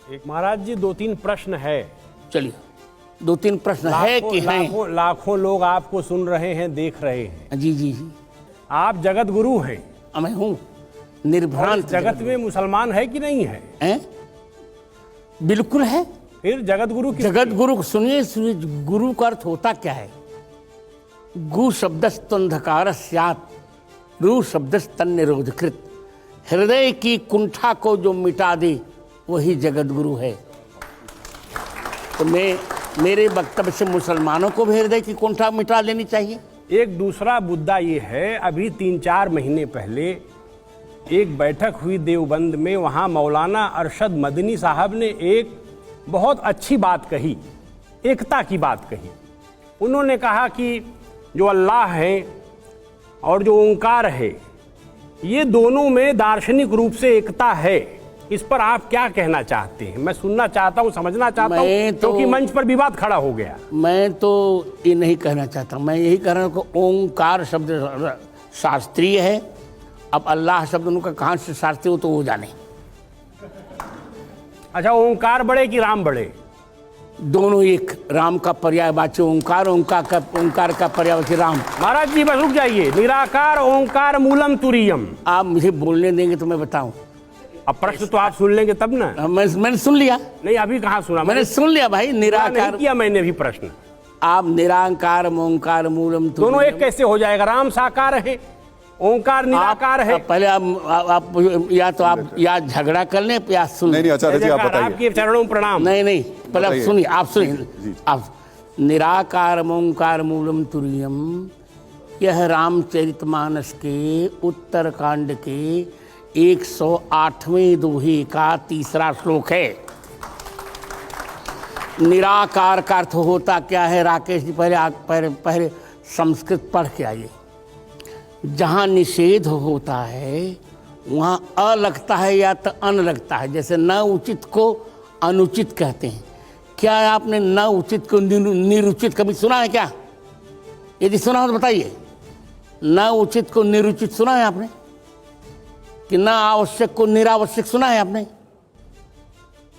एक महाराज जी 2-3 प्रश्न है। चलिए 2-3 प्रश्न है कि हैं? लाखों लोग आपको सुन रहे हैं, देख रहे हैं। जी जी जी। आप जगत गुरु हैं। मैं हूँ निर्भ्रांत। जगत में मुसलमान है कि नहीं है? बिल्कुल है। फिर जगत गुरु की जगत गुरु सुनिए सुनिए, गुरु का अर्थ होता क्या है? गु शब्दस्तंधकार स्यात्, रु शब्दस्तन निरोधकृत। हृदय की कुंठा को जो मिटा दे वही जगत गुरु है। तो मेरे वक्तव्य से मुसलमानों को भी हृदय की कुंठा मिटा लेनी चाहिए। एक दूसरा मुद्दा ये है, अभी 3-4 महीने पहले एक बैठक हुई देवबंद में, वहाँ मौलाना अरशद मदनी साहब ने एक बहुत अच्छी बात कही, एकता की बात कही। उन्होंने कहा कि जो अल्लाह है और जो ओंकार है, ये दोनों में दार्शनिक रूप से एकता है। इस पर आप क्या कहना चाहते हैं? मैं सुनना चाहता हूँ, समझना चाहता हूँ, क्योंकि मंच पर विवाद खड़ा हो गया। मैं तो ये नहीं कहना चाहता, मैं यही कह रहा हूँ कि ओंकार शब्द शास्त्रीय है। अब अल्लाह शब्द उनका कहाँ से शास्त्रीय हो तो वो जाने। अच्छा, ओंकार बड़े कि राम बड़े? दोनों एक। राम का पर्यायवाची ओंकार, ओंकार का पर्यायवाची राम। महाराज जी बस रुक जाइए। निराकार ओंकार मूलम तुरीयम। आप मुझे बोलने देंगे तो मैं बताऊं। अब प्रश्न तो आप सुन लेंगे तब ना। मैंने सुन लिया। नहीं, अभी कहाँ सुना? मैंने सुन लिया भाई। निराकार किया मैंने भी प्रश्न। आप निराकार ओंकार मूलम तुरीयम, दोनों एक कैसे हो जाएगा? राम साकार है, ओंकार निराकार है। पहले आप या झगड़ा कर लें या सुन। नहीं आचार्य जी आप बताइए। आपके चरणों में प्रणाम। नहीं पहले आप सुनिए। आप सुनिए। आप निराकार ओंकार मूलम तुरीयम, यह रामचरितमानस के उत्तरकांड के 108वें दोहे का 3रा श्लोक है। निराकार का अर्थ होता क्या है? राकेश जी पहले संस्कृत पढ़ के आइए। जहाँ निषेध होता है वहाँ अ लगता है या तो अन लगता है। जैसे न उचित को अनुचित कहते हैं। क्या आपने न उचित को निरुचित कभी सुना है क्या? यदि सुना हो तो बताइए। न उचित को निरुचित सुना है आपने? कि न आवश्यक को निरावश्यक सुना है आपने?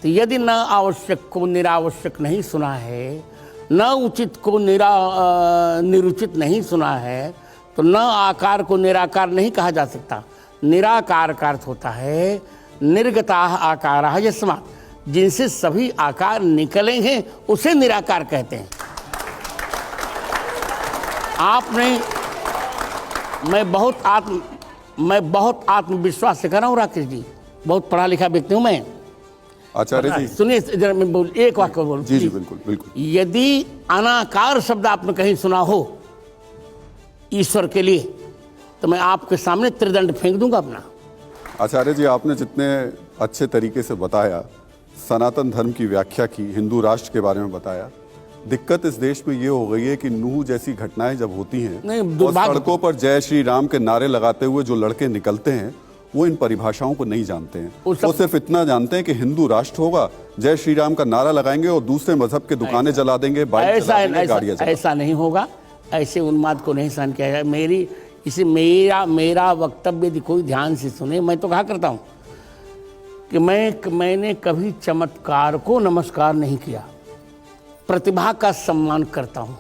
तो यदि न आवश्यक को निरावश्यक नहीं सुना है, न उचित को निरुचित नहीं सुना है, तो न आकार को निराकार नहीं कहा जा सकता। निराकार का अर्थ होता है निर्गताः आकाराः यस्मात्, जिनसे सभी आकार निकले हैं उसे निराकार कहते हैं। आपने मैं बहुत आत्मविश्वास से कर रहा हूँ राकेश जी, बहुत पढ़ा लिखा व्यक्ति हूँ मैं। आचार्य जी सुनिए जरा, मैं बोल एक वाक्य बोलूं। जी बिल्कुल बिल्कुल। यदि अनाकार शब्द आपने कहीं सुना हो ईश्वर के लिए, तो मैं आपके सामने त्रिदंड फेंक दूंगा अपना। आचार्य जी आपने जितने अच्छे तरीके से बताया, सनातन धर्म की व्याख्या की, हिंदू राष्ट्र के बारे में बताया। दिक्कत इस देश में ये हो गई है कि नूह जैसी घटनाएं जब होती हैं और सड़कों पर जय श्री राम के नारे लगाते हुए जो लड़के निकलते हैं, वो इन परिभाषाओं को नहीं जानते हैं। वो सिर्फ इतना जानते हैं कि हिंदू राष्ट्र होगा, जय श्री राम का नारा लगाएंगे और दूसरे मजहब के दुकानें जला देंगे, बाइक जला देंगे, गाड़ियां जला देंगे। ऐसा नहीं होगा। ऐसे उन्माद को नहीं सहन किया जाए। मेरा वक्तव्य यदि कोई ध्यान से सुने, मैं तो कहा करता हूँ कि मैंने कभी चमत्कार को नमस्कार नहीं किया, प्रतिभा का सम्मान करता हूँ।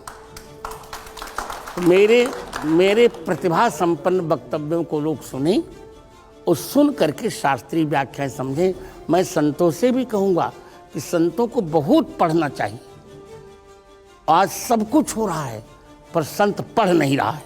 मेरे प्रतिभा संपन्न वक्तव्यों को लोग सुने और सुन करके शास्त्रीय व्याख्याएं समझें। मैं संतों से भी कहूँगा कि संतों को बहुत पढ़ना चाहिए। आज सब कुछ हो रहा है पर संत पढ़ नहीं रहा है।